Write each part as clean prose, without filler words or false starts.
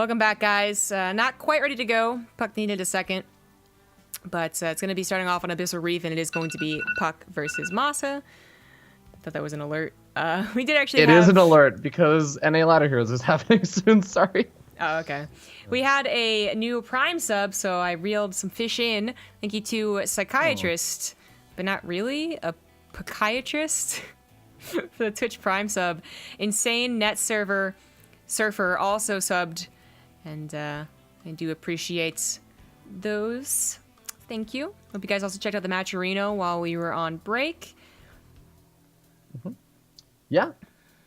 Welcome back, guys. Not quite ready to go. puCK needed a second. But it's going to be starting off on Abyssal Reef, and it is going to be puCK versus MaSa. Thought that was an alert. We did actually It is an alert, because NA Ladder Heroes is happening soon, sorry. Oh, okay. We had a new Prime sub, so I reeled some fish in. Thank you to Psychiatrist, but not really, a Psychiatrist for the Twitch Prime sub. Insane Net Surfer also subbed, and I do appreciate those. Thank you. Hope you guys also checked out the Matcherino while we were on break. Yeah.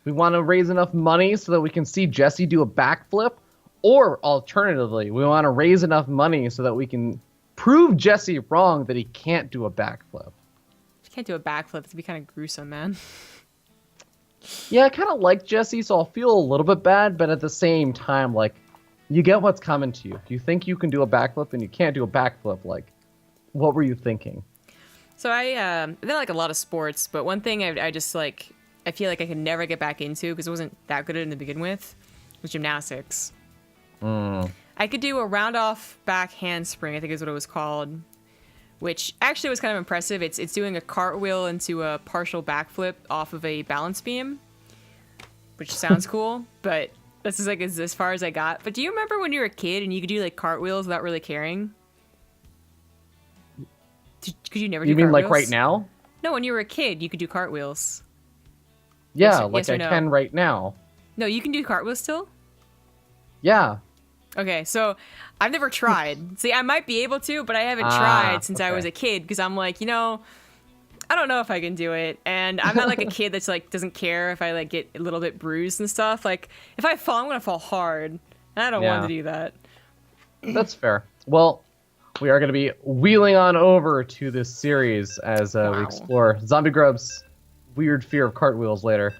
We want to raise enough money so that we can see Jesse do a backflip. Or alternatively, we want to raise enough money so that we can prove Jesse wrong that he can't do a backflip. If you can't do a backflip, it'd be kind of gruesome, man. Yeah, I kind of like Jesse, so I'll feel a little bit bad, but at the same time, like, you get what's coming to you. If you think you can do a backflip and you can't do a backflip, like, what were you thinking? So I like a lot of sports, but one thing I just like, I feel like I could never get back into because it wasn't that good at it to begin with, was gymnastics. I could do a round-off back handspring, I think is what it was called, which actually was kind of impressive. It's doing a cartwheel into a partial backflip off of a balance beam, which sounds cool, but this is like as far as I got. But do you remember when you were a kid and you could do like cartwheels without really caring? Could you never do cartwheels? You mean like right now? No, when you were a kid, you could do cartwheels. Yeah, yes I no? can right now. No, you can do cartwheels still? Yeah. Okay, so I've never tried. See, I might be able to, but I haven't tried since I was a kid because I'm like, you know, I don't know if I can do it. And I'm not like a kid that's like doesn't care if I like get a little bit bruised and stuff. Like if I fall, I'm gonna fall hard, and I don't want to do that. That's fair. Well, we are going to be wheeling on over to this series as we explore Zombie Grub's weird fear of cartwheels later.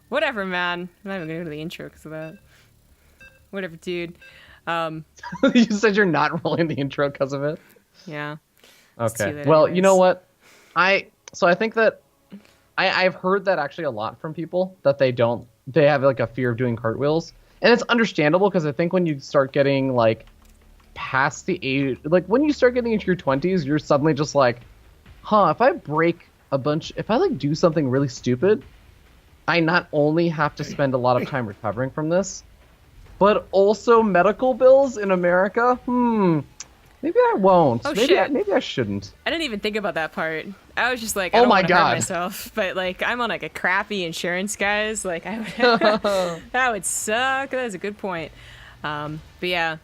Whatever, man. I'm not even gonna go to the intro because of that. Whatever, dude. You said you're not rolling the intro because of it? Yeah. Okay. Well, you know what? I think that I've heard that actually a lot from people that they have like a fear of doing cartwheels. And it's understandable because I think when you start getting like past the age, like when you start getting into your 20s, you're suddenly just like, if I break if I like do something really stupid, I not only have to spend a lot of time recovering from this, but also medical bills in America? Maybe I won't. Oh, maybe shit. maybe I shouldn't. I didn't even think about that part. I was just like, I don't want to hurt myself. But like, I'm on like a crappy insurance, guys. Like, I would, that would suck. That was a good point. But yeah,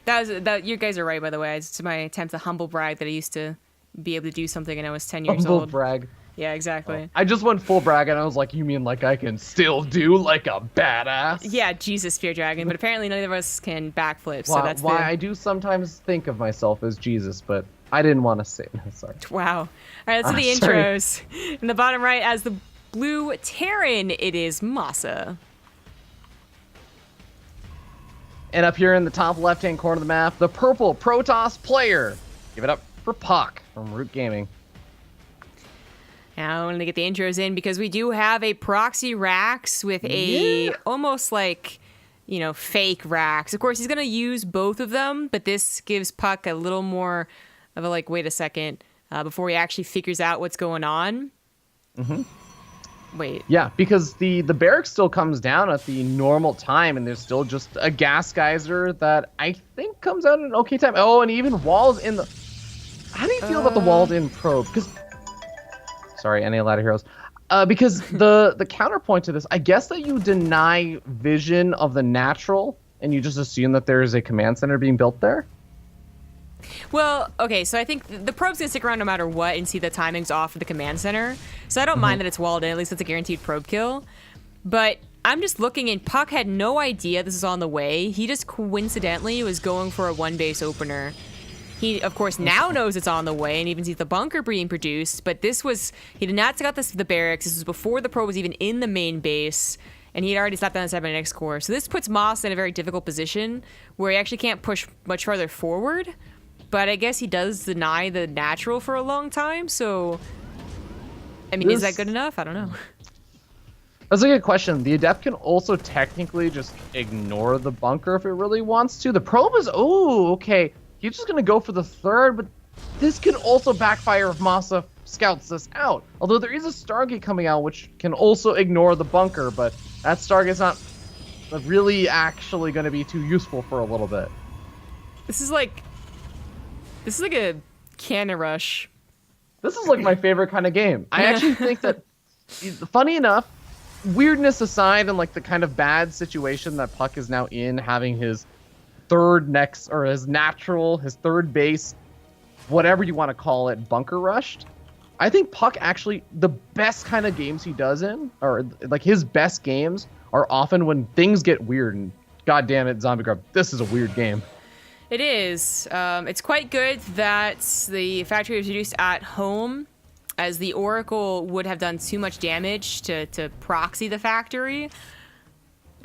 that you guys are right, by the way. It's my attempt to humble brag that I used to be able to do something and I was 10 years old. Humble brag. Yeah, exactly. Oh. I just went full brag and I was like, you mean like I can still do like a badass? Yeah, Jesus, Fear Dragon. But apparently none of us can backflip. So that's why I do sometimes think of myself as Jesus, but I didn't want to say it. No, sorry. Wow. All right, let's do the intros. In the bottom right, as the blue Terran, it is MaSa. And up here in the top left-hand corner of the map, the purple Protoss player. Give it up for puCK from Root Gaming. Now I wanted to get the intros in because we do have a proxy Rax with a almost like, you know, fake Rax. Of course, he's going to use both of them, but this gives puCK a little more of a like, wait a second, before he actually figures out what's going on. Wait. Yeah, because the barracks still comes down at the normal time, and there's still just a gas geyser that I think comes out at an okay time. Oh, and even walls in the... How do you feel about the walled-in probe? Because... Sorry, NA Ladder Heroes. Because the counterpoint to this, I guess that you deny vision of the natural, and you just assume that there is a command center being built there? Well, okay, so I think the probe's gonna stick around no matter what and see the timings off of the command center. So I don't mind that it's walled in, at least it's a guaranteed probe kill. But I'm just looking, and puCK had no idea this was on the way. He just coincidentally was going for a one base opener. He, of course, now knows it's on the way and even sees the bunker being produced, but he did not take out the barracks. This was before the probe was even in the main base, and he had already slapped down the 7X core. So this puts MaSa in a very difficult position where he actually can't push much farther forward, but I guess he does deny the natural for a long time, so... I mean, is that good enough? I don't know. That's a good question. The Adept can also technically just ignore the bunker if it really wants to. The probe is, oh, okay. He's just going to go for the third, but this can also backfire if MaSa scouts this out. Although there is a Stargate coming out, which can also ignore the bunker, but that Stargate's not really actually going to be too useful for a little bit. This is like a cannon rush. This is like my favorite kind of game. I actually think that, funny enough, weirdness aside and like the kind of bad situation that puCK is now in, having his third next, or his third base, whatever you want to call it, bunker rushed. I think puCK actually, the best kind of games he does in, or like his best games, are often when things get weird. And god damn it, Zombie Grub, this is a weird game. It is. It's quite good that the factory was reduced at home, as the Oracle would have done too much damage to proxy the factory.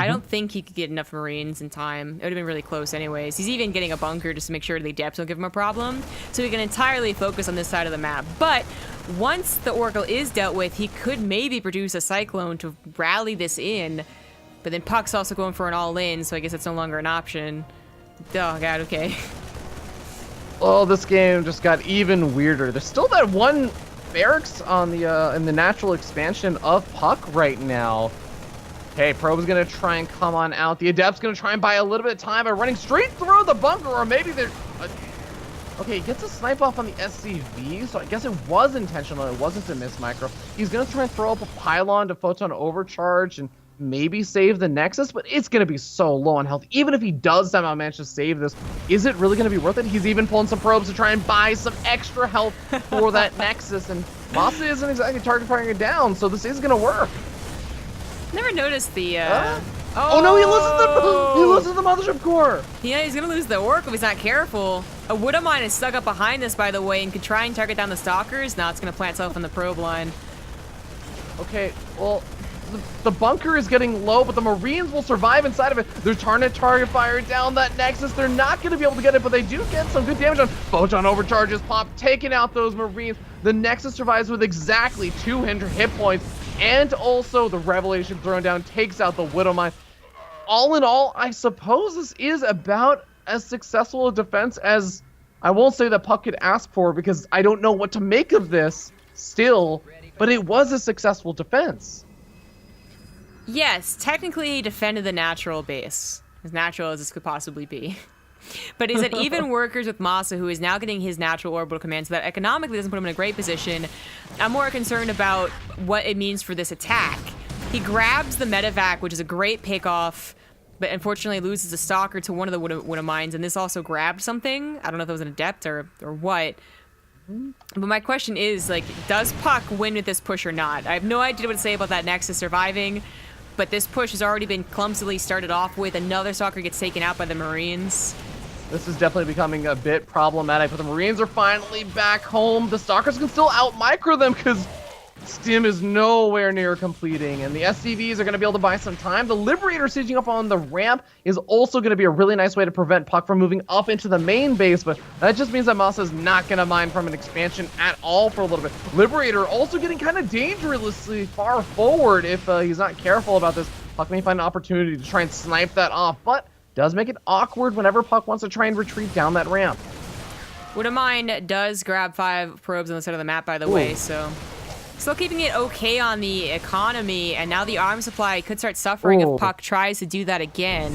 I don't think he could get enough Marines in time. It would have been really close anyways. He's even getting a bunker just to make sure the Adepts don't give him a problem. So he can entirely focus on this side of the map. But once the Oracle is dealt with, he could maybe produce a Cyclone to rally this in. But then puCK's also going for an all-in, so I guess it's no longer an option. Oh god, okay. Oh, this game just got even weirder. There's still that one barracks on the in the natural expansion of puCK right now. Okay, Probe's gonna try and come on out. The Adept's gonna try and buy a little bit of time by running straight through the bunker, or maybe they're... okay, he gets a snipe off on the SCV, so I guess it was intentional. It wasn't a miss micro. He's gonna try and throw up a pylon to photon overcharge and maybe save the Nexus, but it's gonna be so low on health. Even if he does somehow manage to save this, is it really gonna be worth it? He's even pulling some probes to try and buy some extra health for that Nexus, and MaSa isn't exactly target firing it down, so this is gonna work. Never noticed the, Oh no, he loses the mothership core! Yeah, he's gonna lose the Oracle if he's not careful. A Wood of Mine is stuck up behind this, by the way, and could try and target down the Stalkers. Now it's gonna plant itself in the probe line. Okay, well, the bunker is getting low, but the Marines will survive inside of it. They're trying to target fire down that Nexus. They're not gonna be able to get it, but they do get some good damage on photon overcharges. Pop taking out those Marines. The Nexus survives with exactly 200 hit points. And also the Revelation thrown down takes out the Widowmine. All in all, I suppose this is about as successful a defense as I won't say that puCK could ask for, because I don't know what to make of this still, but it was a successful defense. Yes, technically he defended the natural base. As natural as this could possibly be. But is it even workers with MaSa, who is now getting his natural orbital command, so that economically doesn't put him in a great position? I'm more concerned about what it means for this attack. He grabs the medevac, which is a great pickoff, but unfortunately loses the Stalker to one of the Wood Mines, and this also grabbed something. I don't know if it was an Adept or what. But my question is, like, does puCK win with this push or not? I have no idea what to say about that Nexus surviving, but this push has already been clumsily started off with. Another Stalker gets taken out by the Marines. This is definitely becoming a bit problematic, but the Marines are finally back home. The Stalkers can still out-micro them because Stim is nowhere near completing, and the SCVs are going to be able to buy some time. The Liberator sieging up on the ramp is also going to be a really nice way to prevent puCK from moving up into the main base, but that just means that MaSa is not going to mine from an expansion at all for a little bit. Liberator also getting kind of dangerously far forward if he's not careful about this. puCK may find an opportunity to try and snipe that off, but does make it awkward whenever puCK wants to try and retreat down that ramp. Wood of Mine does grab 5 probes on the side of the map, by the way, so still keeping it okay on the economy, and now the arms supply could start suffering if puCK tries to do that again.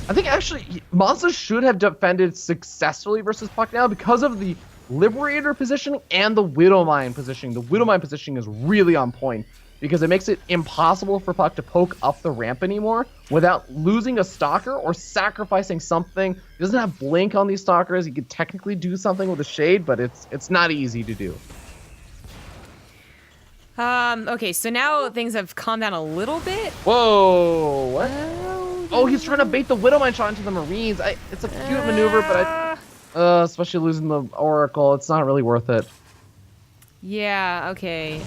I think actually MaSa should have defended successfully versus puCK now because of the Liberator positioning and the Widowmine positioning. The Widowmine positioning is really on point because it makes it impossible for puCK to poke up the ramp anymore without losing a Stalker or sacrificing something. He doesn't have Blink on these Stalkers. He could technically do something with a Shade, but it's not easy to do. Okay, so now things have calmed down a little bit. Whoa, what? Oh, he's trying to bait the Widowmine shot into the Marines. It's a cute maneuver, but especially losing the Oracle, it's not really worth it. Yeah, okay.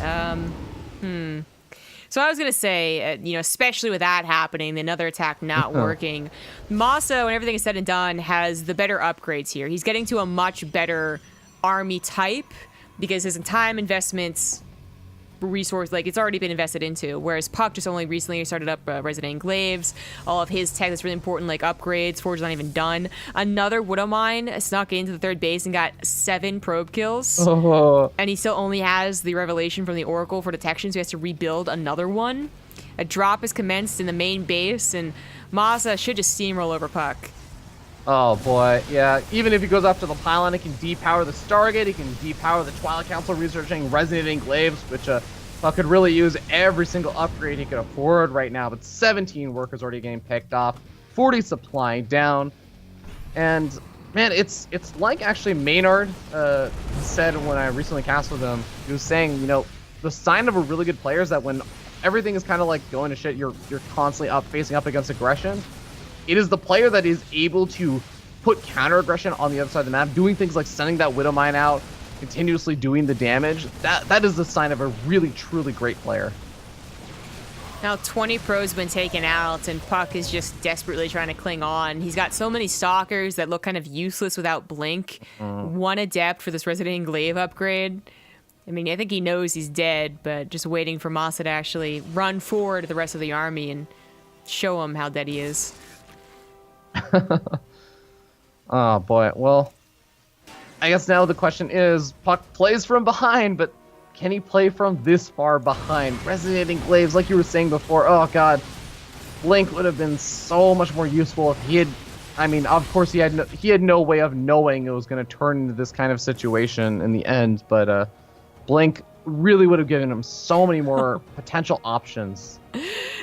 So I was going to say, you know, especially with that happening, another attack not working, MaSa, when everything is said and done, has the better upgrades here. He's getting to a much better army type because his time investments resource, like it's already been invested into, whereas puCK just only recently started up Resident Enclaves. All of his tech that's really important, like upgrades. Forge not even done. Another Widow Mine snuck into the third base and got 7 probe kills. And he still only has the revelation from the Oracle for detection, so he has to rebuild another one. A drop is commenced in the main base, and MaSa should just steamroll over puCK. Oh boy, yeah. Even if he goes after the pylon, he can depower the Stargate, he can depower the Twilight Council researching Resident Enclaves, which puCK could really use every single upgrade he could afford right now. But 17 workers already getting picked off, 40 supply down. And man, it's like actually Maynard said when I recently cast with him. He was saying, you know, the sign of a really good player is that when everything is kind of like going to shit, you're constantly facing up against aggression. It is the player that is able to put counter aggression on the other side of the map, doing things like sending that Widow Mine out, continuously doing the damage. That is the sign of a really, truly great player. Now 20 pros have been taken out, and puCK is just desperately trying to cling on. He's got so many stalkers that look kind of useless without blink. 1 adept for this Resident Enclave upgrade. I mean, I think he knows he's dead, but just waiting for MaSa to actually run forward to the rest of the army and show him how dead he is. Oh boy, well, I guess now the question is, puCK plays from behind, but can he play from this far behind? Resident Enclaves, like you were saying before, oh god, Blink would have been so much more useful if he had, I mean, of course he had no way of knowing it was going to turn into this kind of situation in the end, but Blink really would have given him so many more potential options.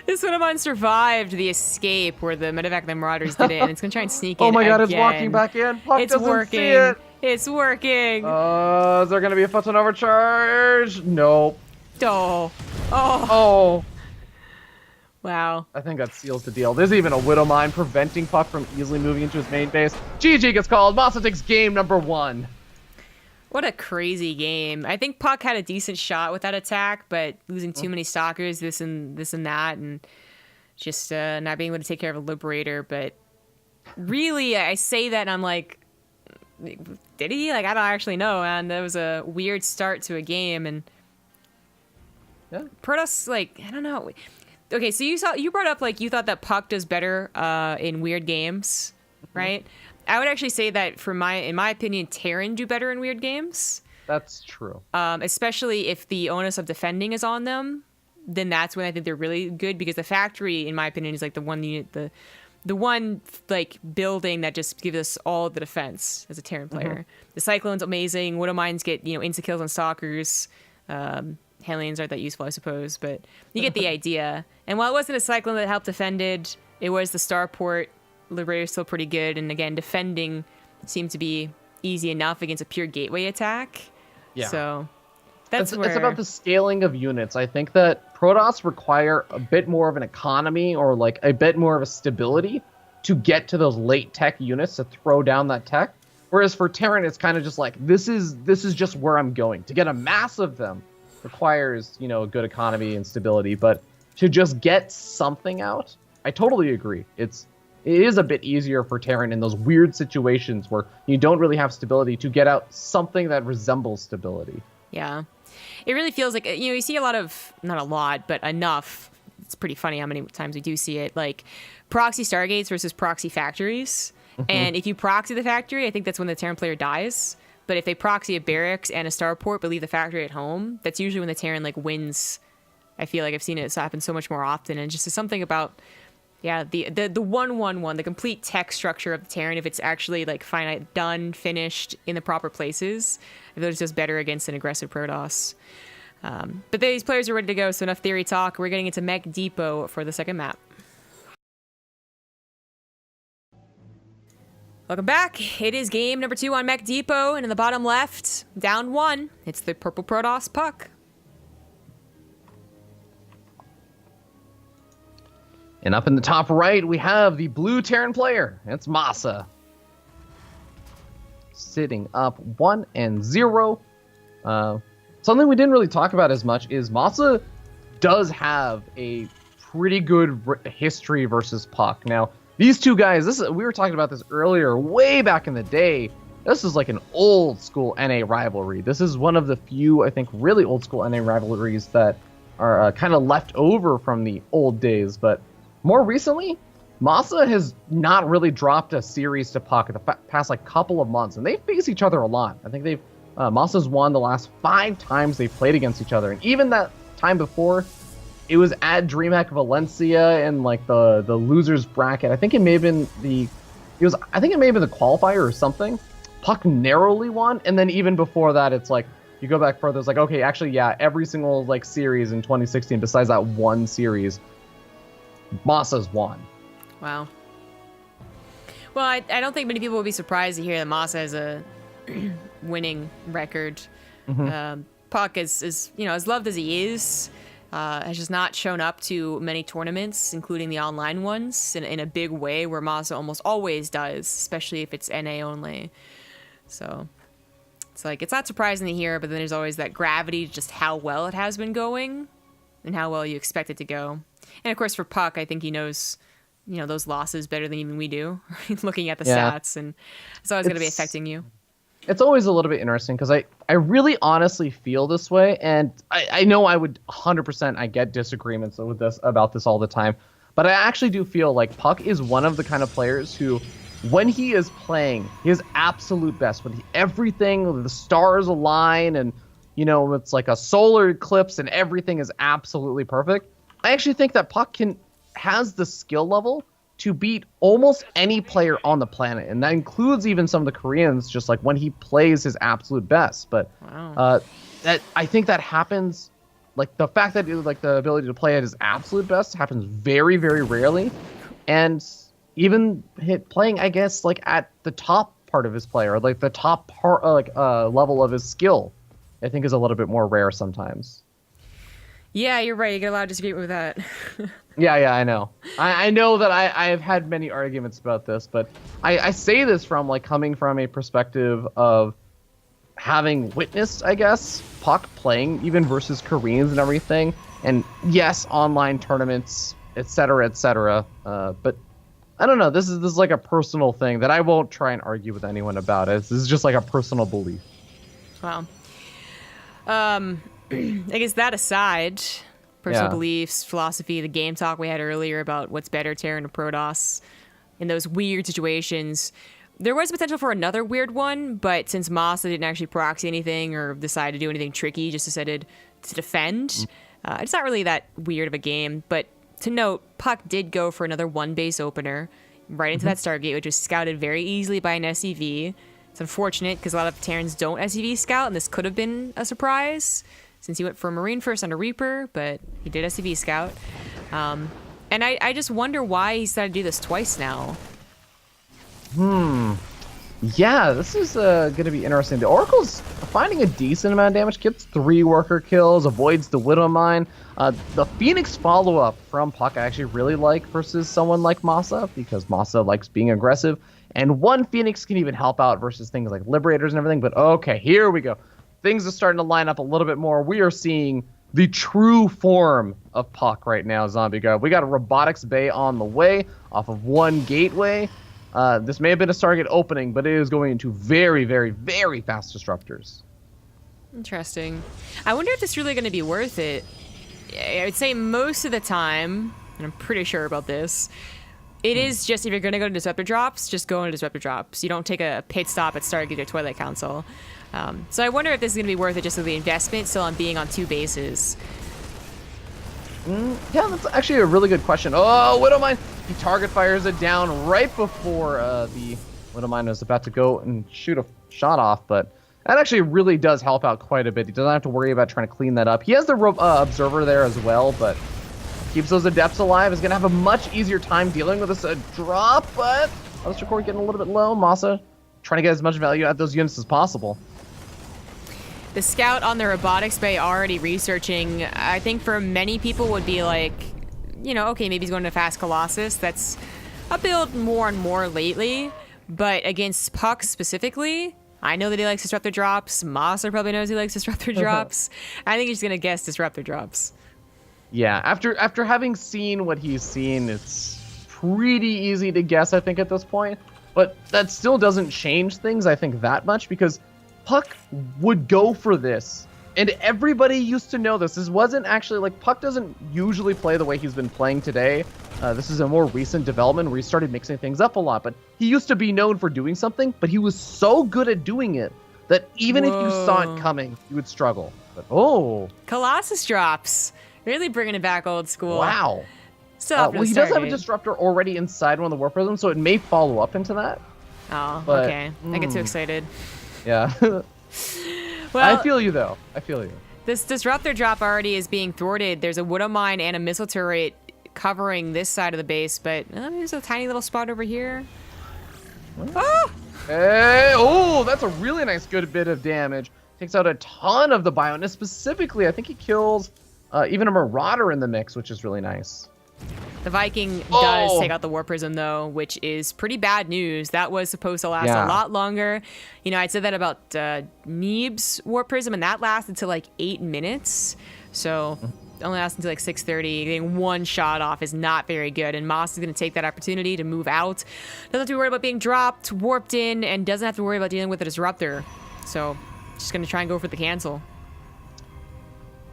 This Widow survived the escape where the medevac and the Marauders did it, and it's going to try and sneak in Oh my god, again. it's walking back in. puCK It's doesn't working. see it. It's working. Is there going to be a photon overcharge? Nope. Oh. Oh. Wow. I think that seals the deal. There's even a Widow Mine preventing puCK from easily moving into his main base. GG gets called. MaSa takes game number 1. What a crazy game. I think puCK had a decent shot with that attack, but losing too many stalkers, this and that, and just not being able to take care of a Liberator. But really, I say that and I'm like, did he? Like, I don't actually know. And that was a weird start to a game. And yeah. Protoss, like, I don't know. Okay, so you brought up, like, you thought that puCK does better in weird games, right? I would actually say that in my opinion, Terran do better in weird games. That's true. Especially if the onus of defending is on them, then that's when I think they're really good, because the factory, in my opinion, is like the one unit, the one like building that just gives us all of the defense as a Terran player. The Cyclone's amazing. Widow Mines get, insta kills on stalkers. Hellions aren't that useful, I suppose, but you get the idea. And while it wasn't a Cyclone that helped defended, it was the Starport. Liberator's still pretty good, and again, defending seemed to be easy enough against a pure gateway attack. Yeah. So it's about the scaling of units. I think that Protoss require a bit more of an economy, or like a bit more of a stability to get to those late tech units to throw down that tech. Whereas for Terran, it's kind of just like, this is just where I'm going. To get a mass of them requires, a good economy and stability, but to just get something out, I totally agree. It is a bit easier for Terran in those weird situations where you don't really have stability to get out something that resembles stability. Yeah. It really feels like, you see a lot of, not a lot, but enough. It's pretty funny how many times we do see it, like proxy Stargates versus proxy factories. And if you proxy the factory, I think that's when the Terran player dies. But if they proxy a barracks and a starport but leave the factory at home, that's usually when the Terran wins. I feel like I've seen it happen so much more often. And just something about... Yeah, the 1-1-1, the complete tech structure of the Terran, if it's actually finite, done, finished in the proper places, I feel it's just better against an aggressive Protoss. But these players are ready to go, so enough theory talk. We're getting into Mech Depot for the second map. Welcome back. It is game number 2 on Mech Depot, and in the bottom left, down 1, it's the purple Protoss puCK. And up in the top right, we have the blue Terran player. It's MaSa. Sitting up 1-0. Something we didn't really talk about as much is MaSa does have a pretty good history versus puCK. Now, these two guys, we were talking about this earlier, way back in the day. this is like an old school NA rivalry. This is one of the few, I think, really old school NA rivalries that are kind of left over from the old days. But more recently, MaSa has not really dropped a series to puCK in the past like couple of months, and they face each other a lot. I think they've MaSa's won the last 5 times they've played against each other, and even that time before, it was at DreamHack Valencia in like the losers bracket. I think it may have been the qualifier or something. puCK narrowly won, and then even before that, it's like you go back further. It's like, okay, actually, yeah, every single like series in 2016, besides that one series, MaSa's won. Wow. Well, I don't think many people will be surprised to hear that MaSa has a winning record. puCK is as loved as he is, has just not shown up to many tournaments, including the online ones, in a big way, where MaSa almost always does, especially if it's NA only. So it's like, it's not surprising to hear, but then there's always that gravity, just how well it has been going and how well you expect it to go. And of course for puCK, I think he knows those losses better than even we do, looking at the stats, and it's always going to be affecting you. It's always a little bit interesting because I really honestly feel this way, and I know I would 100%, I get disagreements about this all the time, but I actually do feel like puCK is one of the kind of players who, when he is playing his absolute best, when everything, the stars align, and it's like a solar eclipse and everything is absolutely perfect, I actually think that puCK has the skill level to beat almost any player on the planet, and that includes even some of the Koreans, just like when he plays his absolute best. But wow. That I think that happens, like the fact that like the ability to play at his absolute best happens very, very rarely, and even playing, I guess, like at the top part of his play, or like the top part, level of his skill, I think is a little bit more rare sometimes. Yeah, you're right. You get a lot of disagreement with that. Yeah, I know. I know that I have had many arguments about this, but I say this from like coming from a perspective of having witnessed, I guess, puCK playing even versus Koreans and everything. And yes, online tournaments, etc., etc. But I don't know. This is like a personal thing that I won't try and argue with anyone about. This is just like a personal belief. Wow. I guess that aside, personal beliefs, philosophy, the game talk we had earlier about what's better, Terran or Protoss, in those weird situations, there was potential for another weird one, but since MaSa didn't actually proxy anything or decide to do anything tricky, just decided to defend, it's not really that weird of a game. But to note, puCK did go for another one base opener right into that Stargate, which was scouted very easily by an SEV. It's unfortunate because a lot of Terrans don't SEV scout, and this could have been a surprise since he went for Marine first on a Reaper, but he did SEV scout. And I just wonder why he decided to do this twice now. Yeah, this is going to be interesting. The Oracle's finding a decent amount of damage, gets 3 worker kills, avoids the Widow Mine. The Phoenix follow-up from puCK I actually really like versus someone like MaSa, because MaSa likes being aggressive. And one Phoenix can even help out versus things like Liberators and everything. But okay, here we go. Things are starting to line up a little bit more. We are seeing the true form of puCK right now, Zombie God. We got a Robotics Bay on the way off of one gateway. This may have been a Stargate opening, but it is going into very, very, very fast disruptors. Interesting. I wonder if it's really going to be worth it. I would say most of the time, and I'm pretty sure about this, it is just, if you're going to go to Disruptor Drops, just go into Disruptor Drops. You don't take a pit stop at Stargate or Twilight Council. So I wonder if this is going to be worth it just with the investment still on being on 2 bases. Yeah, that's actually a really good question. Oh, Widowmine! He target fires it down right before the Widowmine was about to go and shoot a shot off, but that actually really does help out quite a bit. He doesn't have to worry about trying to clean that up. He has the Observer there as well, but keeps those Adepts alive. Is going to have a much easier time dealing with this drop, but Electric Core getting a little bit low. MaSa trying to get as much value out of those units as possible. The scout on the Robotics Bay already researching, I think for many people would be like, okay, maybe he's going to Fast Colossus. That's a build more and more lately. But against puCK specifically, I know that he likes Disruptor Drops. MaSa probably knows he likes Disruptor Drops. I think he's going to guess Disruptor Drops. Yeah, after having seen what he's seen, it's pretty easy to guess, I think, at this point. But that still doesn't change things, I think, that much, because puCK would go for this. And everybody used to know this. This wasn't actually, like, puCK doesn't usually play the way he's been playing today. This is a more recent development where he started mixing things up a lot. But he used to be known for doing something, but he was so good at doing it that even if you saw it coming, you would struggle. But, Colossus drops. Really bringing it back old school. Wow. Well, he does have a disruptor already inside one of the warp prisms, so it may follow up into that. Oh, but, okay. I get too excited. Yeah. Well, I feel you, though. I feel you. This disruptor drop already is being thwarted. There's a Widow Mine and a missile turret covering this side of the base, but there's a tiny little spot over here. Oh! Hey, that's a really nice good bit of damage. Takes out a ton of the Bioness. Specifically, I think he kills even a Marauder in the mix, which is really nice. The Viking does take out the Warp Prism, though, which is pretty bad news. That was supposed to last a lot longer. You know, I said that about Neeb's Warp Prism, and that lasted to like 8 minutes. So only lasted until like 6:30. Getting one shot off is not very good, and MaSa is going to take that opportunity to move out. Doesn't have to worry about being dropped, warped in, and doesn't have to worry about dealing with a disruptor. So just going to try and go for the cancel.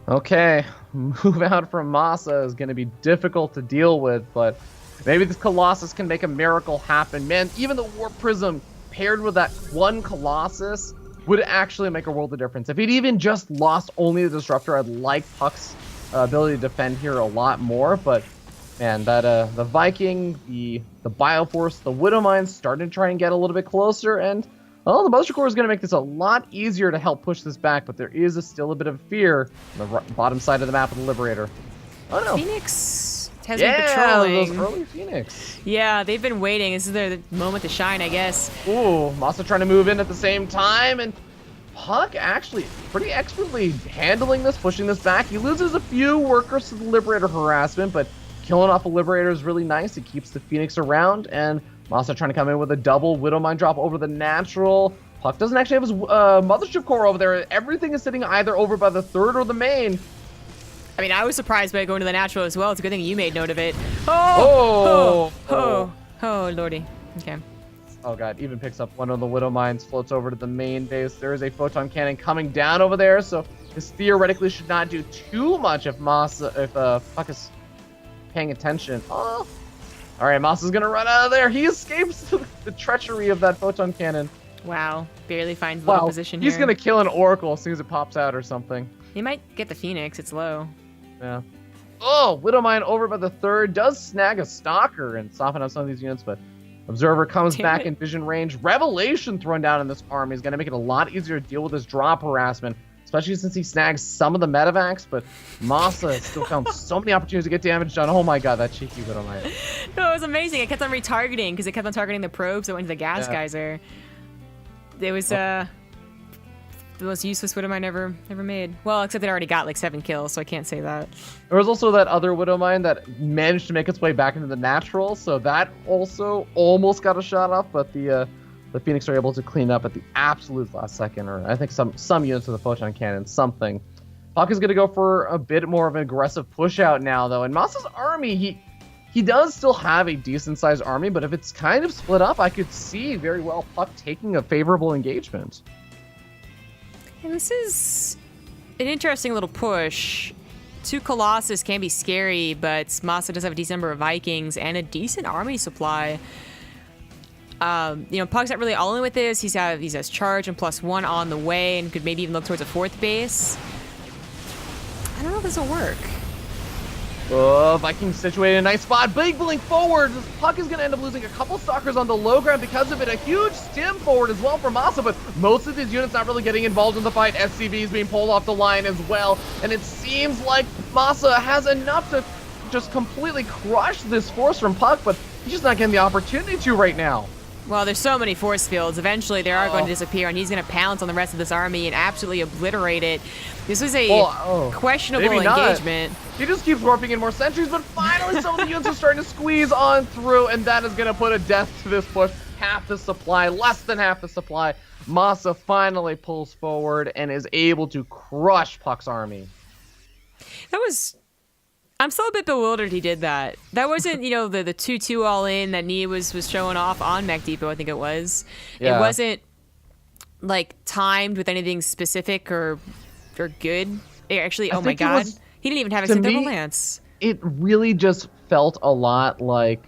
Okay, move out from MaSa is going to be difficult to deal with, but maybe this Colossus can make a miracle happen. Man, even the Warp Prism paired with that one Colossus would actually make a world of difference. If he'd even just lost only the Disruptor, I'd like puCK's ability to defend here a lot more, but man, that the Viking, the Bioforce, the Widow Mine starting to try and get a little bit closer, and well, the Buster Core is going to make this a lot easier to help push this back, but there is still a bit of fear on the bottom side of the map of the Liberator. Oh, no. Phoenix has been patrolling. Those early Phoenix. Yeah, they've been waiting. This is their moment to shine, I guess. Ooh, MaSa trying to move in at the same time, and puCK actually pretty expertly handling this, pushing this back. He loses a few workers to the Liberator harassment, but killing off a Liberator is really nice. It keeps the Phoenix around, and MaSa trying to come in with a double Widow Mine drop over the natural. puCK doesn't actually have his Mothership Core over there. Everything is sitting either over by the third or the main. I mean, I was surprised by going to the natural as well. It's a good thing you made note of it. Oh, lordy. Okay. Oh god, even picks up one of the Widow Mines, floats over to the main base. There is a Photon Cannon coming down over there, so this theoretically should not do too much if puCK is paying attention. Oh. Alright, MaSa's gonna run out of there. He escapes the treachery of that Photon Cannon. Wow, barely finds the low position here. He's gonna kill an Oracle as soon as it pops out or something. He might get the Phoenix, it's low. Yeah. Oh, Widow Mine over by the third. Does snag a Stalker and soften up some of these units, but Observer comes back in vision range. Revelation thrown down in this army is gonna make it a lot easier to deal with this drop harassment, especially since he snags some of the medevacs, but MaSa still found so many opportunities to get damage done. Oh my god, that cheeky Widow Mine. No, it was amazing. It kept on retargeting because it kept on targeting the probes that went to the gas geyser. It was the most useless Widow Mine ever made. Well, except it already got like 7 kills, so I can't say that. There was also that other Widow Mine that managed to make its way back into the natural, so that also almost got a shot off, but the Phoenix are able to clean up at the absolute last second, or I think some units of the Photon Cannon, something. puCK is going to go for a bit more of an aggressive push out now, though. In MaSa's army, he does still have a decent-sized army, but if it's kind of split up, I could see very well puCK taking a favorable engagement. And this is an interesting little push. 2 Colossus can be scary, but MaSa does have a decent number of Vikings and a decent army supply. puCK's not really all in with this. He has charge and +1 on the way, and could maybe even look towards a 4th base. I don't know if this will work. Oh, Vikings situated in a nice spot. Big blink forward. puCK is going to end up losing a couple Stalkers on the low ground because of it. A huge stim forward as well for MaSa, but most of his units not really getting involved in the fight. SCV is being pulled off the line as well, and it seems like MaSa has enough to just completely crush this force from puCK, but he's just not getting the opportunity to right now. Well, there's so many force fields. Eventually, they are going to disappear, and he's going to pounce on the rest of this army and absolutely obliterate it. This was a questionable engagement. He just keeps warping in more sentries, but finally some of the units are starting to squeeze on through, and that is going to put a death to this push. Half the supply, less than half the supply. MaSa finally pulls forward and is able to crush puCK's army. That was I'm still a bit bewildered he did that. That wasn't, you know, the 2-2 all in that Nia was showing off on Mech Depot, I think it was. Yeah. It wasn't like timed with anything specific or good. Actually, oh my god. He didn't even have his thermal lance. It really just felt a lot like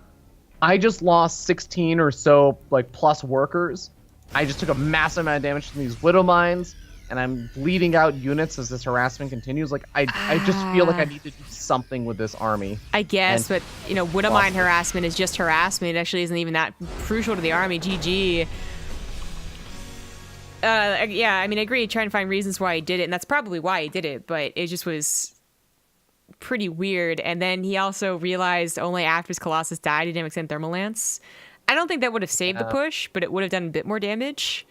I just lost 16 or so like plus workers. I just took a massive amount of damage from these Widow Mines, and I'm bleeding out units as this harassment continues. Like I just feel like I need to do something with this army. I guess, but you know, Widow Mine harassment is just harassment. It actually isn't even that crucial to the army. GG. Yeah, I mean, I agree. Trying to find reasons why he did it, and that's probably why he did it. But it just was pretty weird. And then he also realized only after his Colossus died he didn't extend Thermal Lance. I don't think that would have saved the push, but it would have done a bit more damage.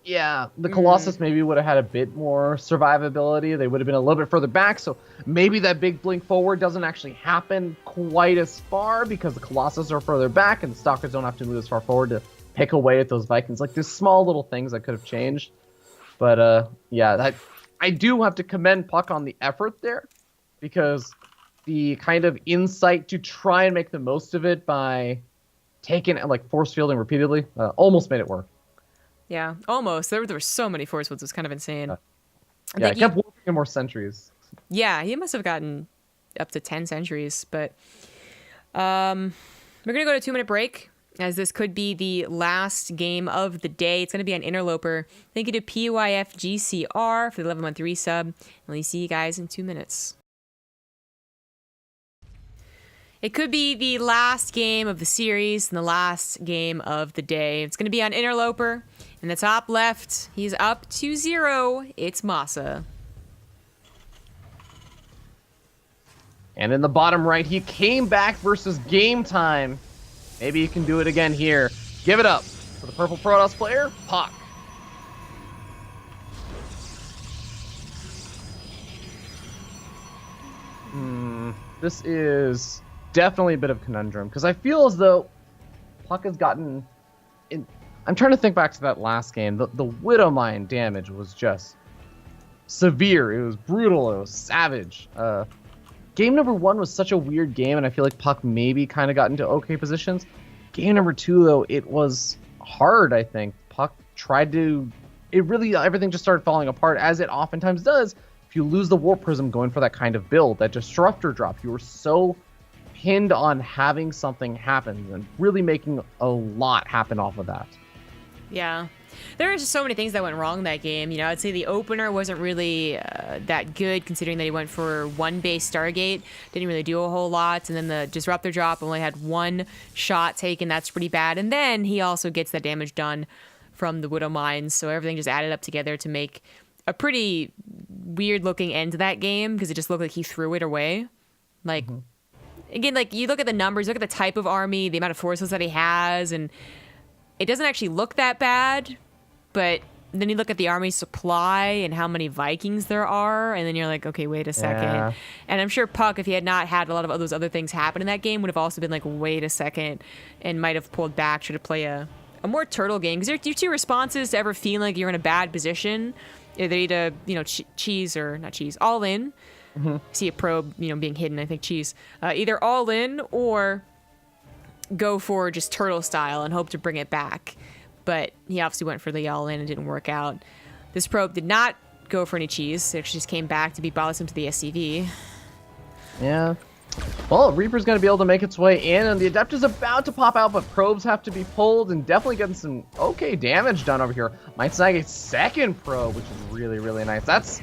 Yeah, the Colossus maybe would have had a bit more survivability. They would have been a little bit further back, so maybe that big blink forward doesn't actually happen quite as far because the Colossus are further back and the Stalkers don't have to move as far forward to pick away at those Vikings. Like, there's small little things that could have changed. But, yeah, I do have to commend puCK on the effort there because the kind of insight to try and make the most of it by taking, like, force fielding repeatedly almost made it work. Yeah, almost. There were so many force fields. It was kind of insane. Yeah, I kept working in more sentries. Yeah, he must have gotten up to 10 sentries. But we're going to go to a 2-minute break, as this could be the last game of the day. It's going to be on Interloper. Thank you to PYFGCR for the 11-month resub. And we'll see you guys in 2 minutes. It could be the last game of the series and the last game of the day. It's going to be on Interloper. In the top left, he's up 2-0. It's MaSa. And in the bottom right, he came back versus Game Time. Maybe he can do it again here. Give it up for the purple Protoss player, puCK. This is definitely a bit of a conundrum because I feel as though puCK has gotten I'm trying to think back to that last game. The Widow Mine damage was just severe. It was brutal. It was savage. Game number 1 was such a weird game, and I feel like puCK maybe kind of got into okay positions. Game number 2, though, it was hard, I think. puCK tried to... everything just started falling apart, as it oftentimes does. If you lose the Warp Prism going for that kind of build, that Disruptor drop, you were so pinned on having something happen and really making a lot happen off of that. Yeah. There were just so many things that went wrong in that game. You know, I'd say the opener wasn't really that good, considering that he went for one base Stargate. Didn't really do a whole lot. And then the Disruptor drop only had one shot taken. That's pretty bad. And then he also gets that damage done from the Widow Mines. So everything just added up together to make a pretty weird-looking end to that game, because it just looked like he threw it away. Like, again, like, you look at the numbers, look at the type of army, the amount of forces that he has, and it doesn't actually look that bad, but then you look at the army supply and how many Vikings there are, and then you're like, okay, wait a second. Yeah. And I'm sure puCK, if he had not had a lot of those other things happen in that game, would have also been like, wait a second, and might have pulled back, should have played a more turtle game. Because your two responses to ever feeling like you're in a bad position, either you to, you know, cheese or not cheese, all in. See a probe, you know, being hidden, I think cheese. Either all in or go for just turtle style and hope to bring it back. But he obviously went for the all in and didn't work out. This probe did not go for any cheese. It actually just came back to be bothersome to the SCV. Yeah. Well, Reaper's going to be able to make its way in, and the Adept is about to pop out, but probes have to be pulled, and definitely getting some okay damage done over here. Might snag a second probe, which is really, really nice. That's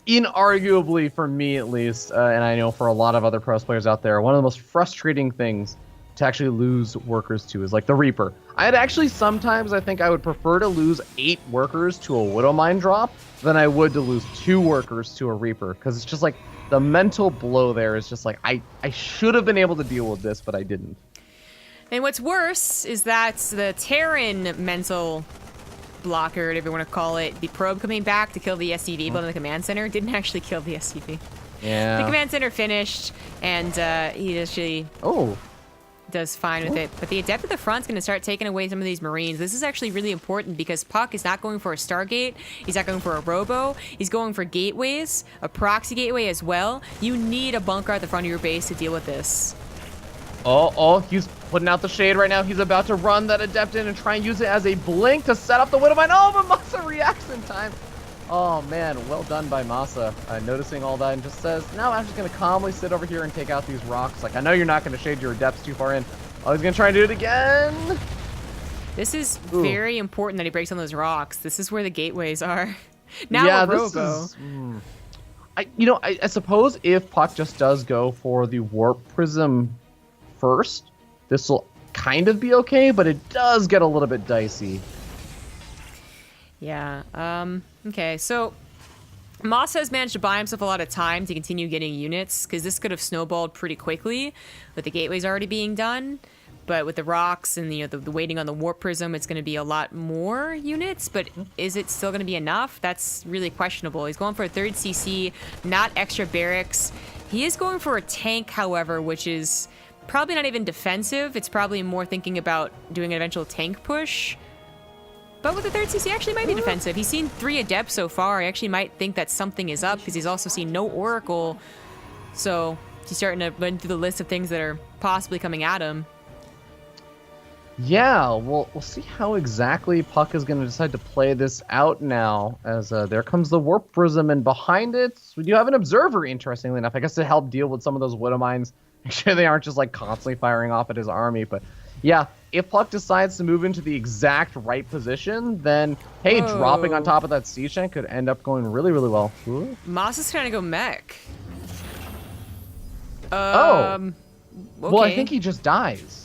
inarguably, for me at least, and I know for a lot of other Pros players out there, one of the most frustrating things to actually lose workers to is like the Reaper. I'd actually sometimes, I think I would prefer to lose 8 workers to a Widow Mine drop than I would to lose 2 workers to a Reaper, because it's just like the mental blow there is just like, I should have been able to deal with this, but I didn't. And what's worse is that the Terran mental blocker, whatever you want to call it, the probe coming back to kill the SCV building the command center, didn't actually kill the SCV. Yeah. The command center finished, and he actually... Oh. does fine with it. But the Adept at the front's going to start taking away some of these Marines. This is actually really important because puCK is not going for a Stargate. He's not going for a Robo. He's going for gateways, a proxy gateway as well. You need a bunker at the front of your base to deal with this. Oh, he's putting out the shade right now. He's about to run that Adept in and try and use it as a blink to set up the Widowmine. Oh, but MaSa reacts in time. Oh, man, well done by MaSa. Noticing all that and just says, no, I'm just going to calmly sit over here and take out these rocks. Like, I know you're not going to shade your Adepts too far in. Oh, he's going to try and do it again. This is very important that he breaks on those rocks. This is where the gateways are. Now a Robo. I suppose if puCK just does go for the Warp Prism first, this will kind of be okay, but it does get a little bit dicey. Yeah. Okay, so MaSa has managed to buy himself a lot of time to continue getting units, because this could have snowballed pretty quickly with the gateways already being done. But with the rocks and the waiting on the Warp Prism, it's going to be a lot more units. But is it still going to be enough? That's really questionable. He's going for a 3rd CC, not extra barracks. He is going for a tank, however, which is probably not even defensive. It's probably more thinking about doing an eventual tank push. But with the 3rd CC, actually might be defensive. He's seen 3 Adepts so far. He actually might think that something is up because he's also seen no Oracle. So he's starting to run through the list of things that are possibly coming at him. Yeah, we'll see how exactly puCK is going to decide to play this out now, as there comes the Warp Prism, and behind it, we do have an Observer, interestingly enough, I guess to help deal with some of those Widowmines. Make sure they aren't just, like, constantly firing off at his army, but yeah, if puCK decides to move into the exact right position, then, hey, dropping on top of that siege tank could end up going really, really well. MaSa's trying to go mech. Okay. Well, I think he just dies.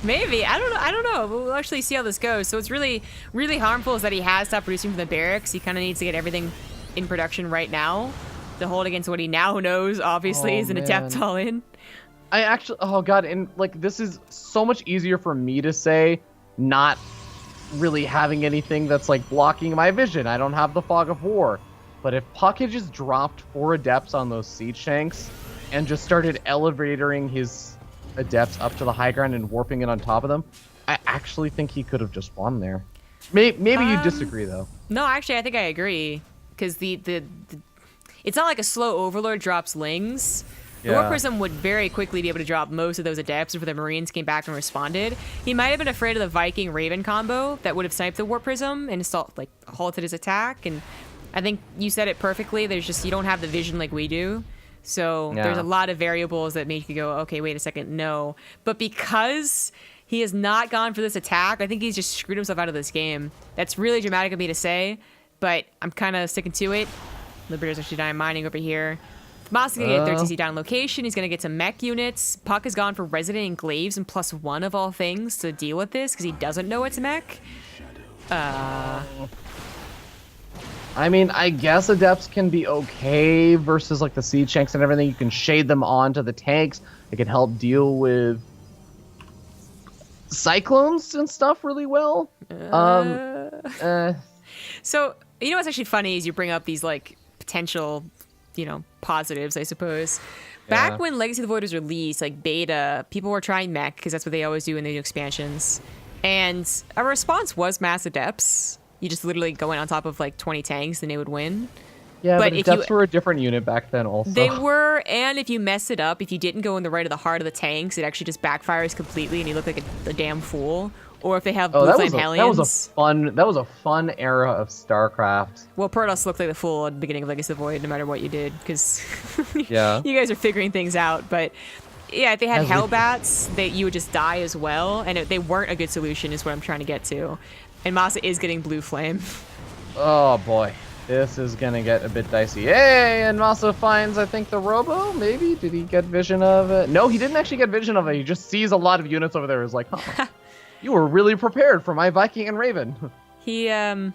Maybe. I don't know. We'll actually see how this goes. So what's really, really harmful is that he has stopped producing from the barracks. He kind of needs to get everything in production right now to hold against what he now knows, obviously, is an Adept all in. I actually, oh god, and like this is so much easier for me to say, not really having anything that's like blocking my vision. I don't have the Fog of War. But if puCK had just dropped 4 Adepts on those siege tanks and just started elevatoring his Adepts up to the high ground and warping it on top of them, I actually think he could have just won there. Maybe you disagree though. No, actually, I think I agree, because it's not like a slow Overlord drops Lings. The Warp Prism would very quickly be able to drop most of those Adepts before the Marines came back and responded. He might have been afraid of the Viking Raven combo that would have sniped the Warp Prism and halted his attack. And I think you said it perfectly. There's just, you don't have the vision like we do. So there's a lot of variables that make you go, okay, wait a second, no. But because he has not gone for this attack, I think he's just screwed himself out of this game. That's really dramatic of me to say, but I'm kind of sticking to it. Liberator's actually dying mining over here. MaSa's going to get a 3rd CC down location. He's going to get some mech units. puCK has gone for Resident Enclaves and +1 of all things to deal with this because he doesn't know it's mech. I mean, I guess Adepts can be okay versus like the siege tanks and everything. You can shade them onto the tanks. It can help deal with cyclones and stuff really well. So, you know what's actually funny is you bring up these like potential, positives, I suppose. Back when Legacy of the Void was released, like beta, people were trying mech because that's what they always do in the new expansions. And a response was mass Adepts. You just literally go in on top of like 20 tanks and they would win. Yeah, but Adepts were a different unit back then also. They were, and if you mess it up, if you didn't go in the right of the heart of the tanks, it actually just backfires completely and you look like a damn fool. Or if they have blue flame Hellions. That was a fun era of StarCraft. Well, Protoss looked like the fool at the beginning of Legacy of the Void, no matter what you did, because you guys are figuring things out. But yeah, if they had Hellbats, you would just die as well, and they weren't a good solution, is what I'm trying to get to. And MaSa is getting blue flame. Oh boy, this is gonna get a bit dicey. Hey, and MaSa finds, I think, the Robo. Maybe did he get vision of it? No, he didn't actually get vision of it. He just sees a lot of units over there. He's like, huh. You were really prepared for my Viking and Raven. He did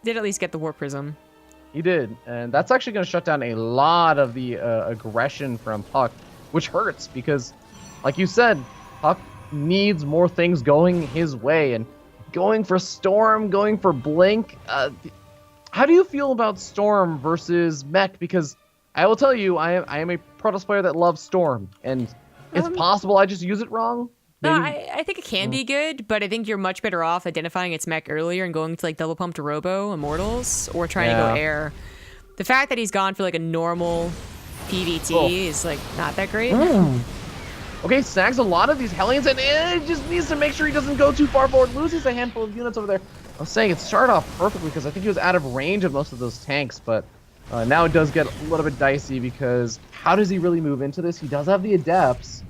at least get the Warp Prism. He did, and that's actually going to shut down a lot of the aggression from puCK, which hurts because, like you said, puCK needs more things going his way, and going for Storm, going for Blink. How do you feel about Storm versus Mech? Because I will tell you, I am a Protoss player that loves Storm, and It's possible I just use it wrong. No, Maybe. I think it can be good, but I think you're much better off identifying its mech earlier and going to like double pump to Robo Immortals or trying to go air. The fact that he's gone for like a normal PvT is like not that great. Okay, snags a lot of these Hellions, and it just needs to make sure he doesn't go too far forward. Loses a handful of units over there. I was saying it started off perfectly because I think he was out of range of most of those tanks, but now it does get a little bit dicey because how does he really move into this? He does have the Adepts.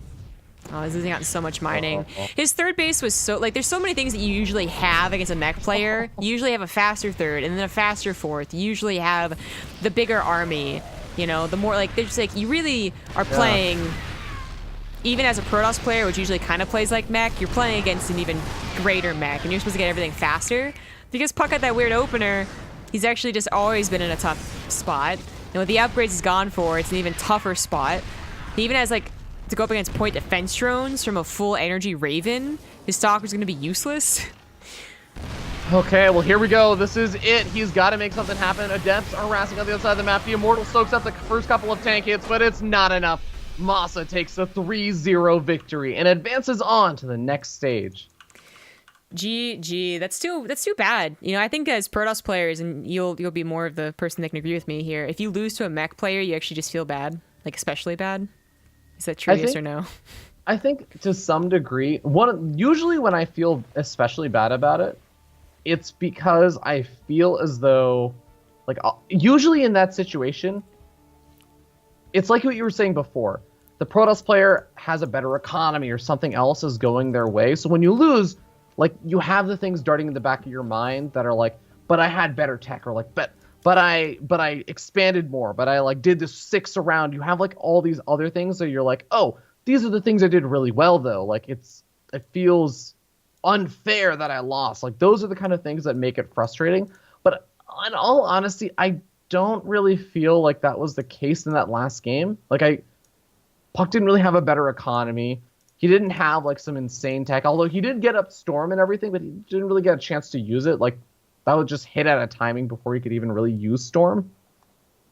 Oh, he's losing out so much mining. His third base was so, like, there's so many things that you usually have against a mech player. You usually have a faster third and then a faster fourth. You usually have the bigger army, you know, the more, like, there's, like, you really are playing, even as a Protoss player, which usually kind of plays like mech, you're playing against an even greater mech, and you're supposed to get everything faster. Because puCK had that weird opener, he's actually just always been in a tough spot. And with the upgrades he's gone for, it's an even tougher spot. He even has, like, to go up against point defense drones from a full energy Raven. His Stalker's going to be useless. Okay, well, here we go. This is it. He's got to make something happen. Adepts are harassing on the other side of the map. The Immortal soaks up the first couple of tank hits, but it's not enough. MaSa takes a 3-0 victory and advances on to the next stage. GG. That's too bad. You know, I think as Protoss players, and you'll be more of the person that can agree with me here, if you lose to a mech player, you actually just feel bad, like especially bad. Is that true, yes or no? I think to some degree, usually when I feel especially bad about it, it's because I feel as though, like, usually in that situation, it's like what you were saying before. The Protoss player has a better economy or something else is going their way. So when you lose, like, you have the things darting in the back of your mind that are like, but I had better tech, or like, but I expanded more, but I like did this 6 around. You have like all these other things that you're like, oh, these are the things I did really well though. Like it feels unfair that I lost. Like those are the kind of things that make it frustrating. But in all honesty, I don't really feel like that was the case in that last game. Like puCK didn't really have a better economy. He didn't have like some insane tech, although he did get up Storm and everything, but he didn't really get a chance to use it. Like that would just hit at a timing before he could even really use Storm.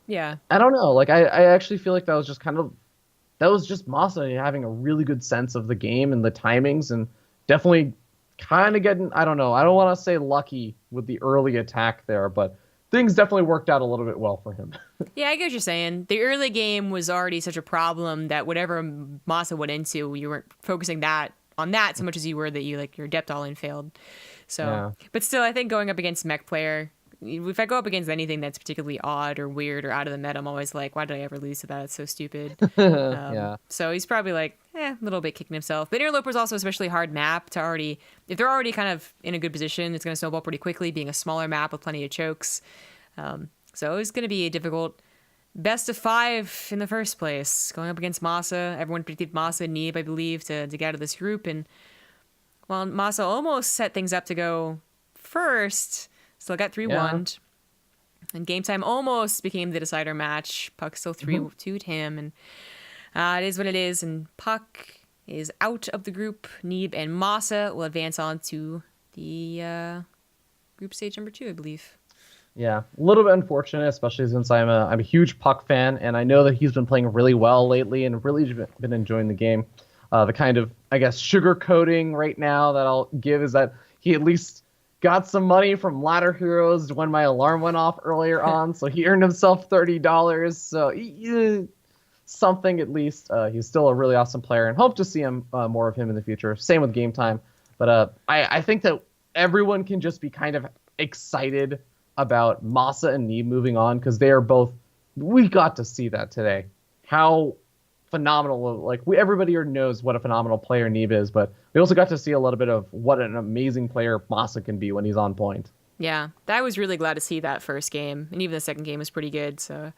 Yeah. I don't know. Like I actually feel like that was just MaSa having a really good sense of the game and the timings, and definitely kind of getting, I don't know, I don't want to say lucky with the early attack there, but things definitely worked out a little bit well for him. Yeah, I get what you're saying. The early game was already such a problem that whatever MaSa went into, you weren't focusing on that so much as you were that your Adept all-in failed. So, yeah. But still, I think going up against mech player, if I go up against anything that's particularly odd or weird or out of the meta, I'm always like, why did I ever lose to that? It's so stupid. Yeah. So he's probably like, a little bit kicking himself. But Interloper's also especially hard map to already, if they're already kind of in a good position, it's going to snowball pretty quickly, being a smaller map with plenty of chokes. So it's going to be a difficult best of 5 in the first place, going up against MaSa. Everyone predicted MaSa and Neeb, I believe, to get out of this group. And while MaSa almost set things up to go first, still got 3-1. And game time almost became the decider match. puCK still 3-2'd him. And it is what it is. And puCK is out of the group. Neeb and MaSa will advance on to the group stage number 2, I believe. Yeah, a little bit unfortunate, especially since I'm a huge puCK fan, and I know that he's been playing really well lately and really been enjoying the game. The kind of, I guess, sugar coating right now that I'll give is that he at least got some money from Ladder Heroes when my alarm went off earlier on, so he earned himself $30. So something at least. He's still a really awesome player, and hope to see more of him in the future. Same with game time. But I think that everyone can just be kind of excited about MaSa and Neeb moving on, because they are both, we got to see that today. How phenomenal, like everybody here knows what a phenomenal player Neeb is, but we also got to see a little bit of what an amazing player MaSa can be when he's on point. Yeah, I was really glad to see that first game, and even the second game was pretty good. So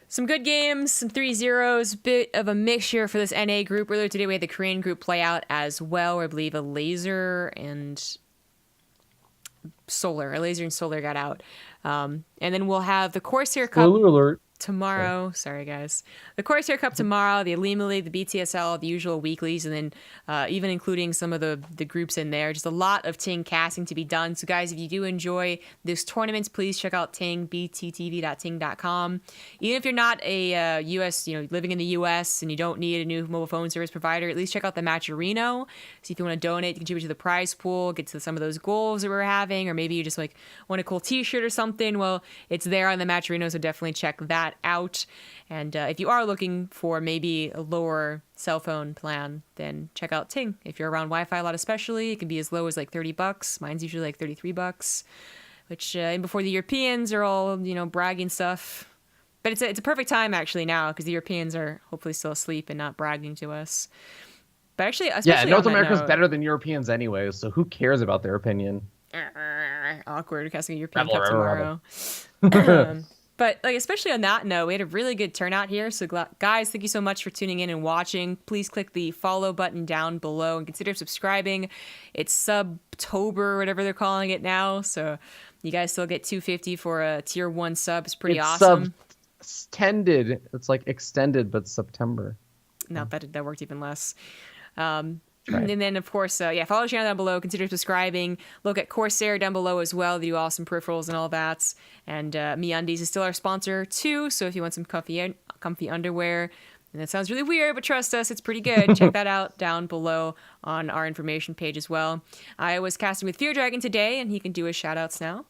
some good games, some 3-0s, bit of a mixture for this NA group. Earlier today we had the Korean group play out as well, where I believe a laser and solar got out. And then we'll have the Corsair Cup. Spoiler alert. tomorrow. Sure. Sorry, guys. The Corsair Cup tomorrow, the Elima League, the BTSL, the usual weeklies, and then even including some of the groups in there. Just a lot of Ting casting to be done. So, guys, if you do enjoy this tournaments, please check out Ting, bttv.ting.com. Even if you're not a U.S., living in the U.S. and you don't need a new mobile phone service provider, at least check out the Matcherino. See if you want to donate, contribute to the prize pool, get to some of those goals that we're having, or maybe you just want a cool T-shirt or something. Well, it's there on the Matcherino, so definitely check that out. And if you are looking for maybe a lower cell phone plan, then check out Ting. If you're around Wi-Fi a lot, especially, it can be as low as $30. Mine's usually $33, which before the Europeans are all bragging stuff. But it's a perfect time actually now because the Europeans are hopefully still asleep and not bragging to us. But actually, especially North America's better than Europeans anyways, so who cares about their opinion? Awkward casting a European Cup tomorrow. But especially on that note, we had a really good turnout here. So guys, thank you so much for tuning in and watching. Please click the follow button down below and consider subscribing. It's Subtober, whatever they're calling it now. So you guys still get $2.50 for a tier 1 sub. It's pretty awesome. Extended. It's like extended, but September. No, that worked even less. Right. And then, of course, follow the channel down below. Consider subscribing. Look at Corsair down below as well. They do awesome peripherals and all that. And MeUndies is still our sponsor, too. So if you want some comfy underwear, and that sounds really weird, but trust us, it's pretty good. Check that out down below on our information page as well. I was casting with Fear Dragon today, and he can do his shout-outs now.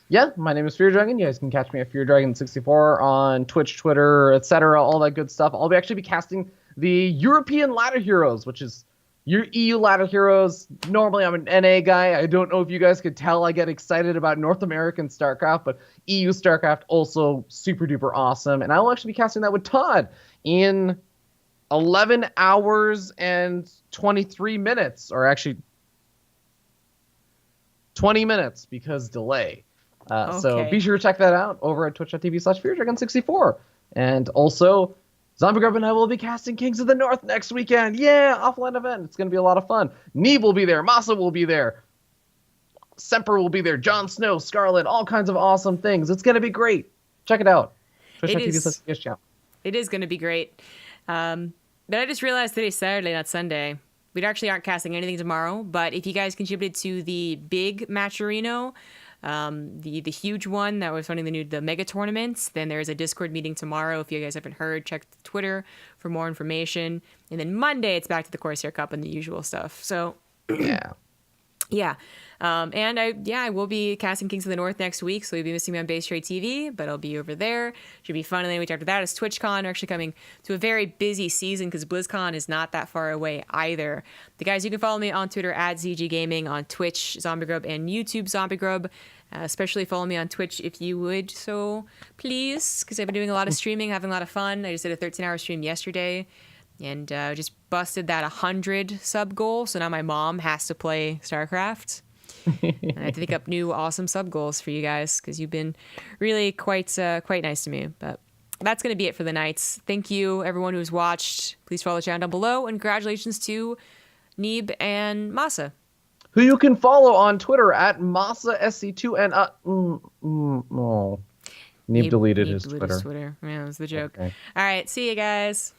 Yeah, my name is Fear Dragon. You guys can catch me at Fear Dragon 64 on Twitch, Twitter, etc., all that good stuff. I'll actually be casting the European Ladder Heroes, which is your EU Ladder Heroes. Normally, I'm an NA guy. I don't know if you guys could tell I get excited about North American StarCraft, but EU StarCraft also super duper awesome. And I will actually be casting that with Todd in 11 hours and 23 minutes, or actually 20 minutes because delay. So be sure to check that out over at twitch.tv/FearDragon64. And also, Zombie Grub and I will be casting Kings of the North next weekend. Yeah, offline event. It's going to be a lot of fun. Neeb will be there. MaSa will be there. Semper will be there. Jon Snow, Scarlet, all kinds of awesome things. It's going to be great. Check it out. Twitch.tv/FearDragon. It is going to be great. But I just realized today's Saturday, not Sunday. We actually aren't casting anything tomorrow. But if you guys contributed to the big Matcherino, the huge one that was running the mega tournaments, then there's a Discord meeting tomorrow. If you guys haven't heard, check Twitter for more information. And then Monday it's back to the Corsair Cup and the usual stuff. So yeah. And I will be casting Kings of the North next week, so you'll be missing me on BaseTradeTV, but I'll be over there. Should be fun. And then the week after that is TwitchCon. We're actually coming to a very busy season because BlizzCon is not that far away either. The guys, you can follow me on Twitter at ZG Gaming, on Twitch ZombieGrub, and YouTube ZombieGrub. Especially follow me on Twitch if you would, so please, because I've been doing a lot of streaming, having a lot of fun. I just did a 13-hour stream yesterday, and just busted that 100 sub goal. So now my mom has to play StarCraft. And I have to pick up new awesome sub goals for you guys because you've been really quite nice to me. But that's going to be it for the nights. Thank you, everyone who's watched. Please follow the channel down below, and congratulations to Neeb and MaSa, who you can follow on Twitter at MaSaSC2. And Neeb deleted his Twitter. Yeah, that was the joke. Okay. All right, see you guys.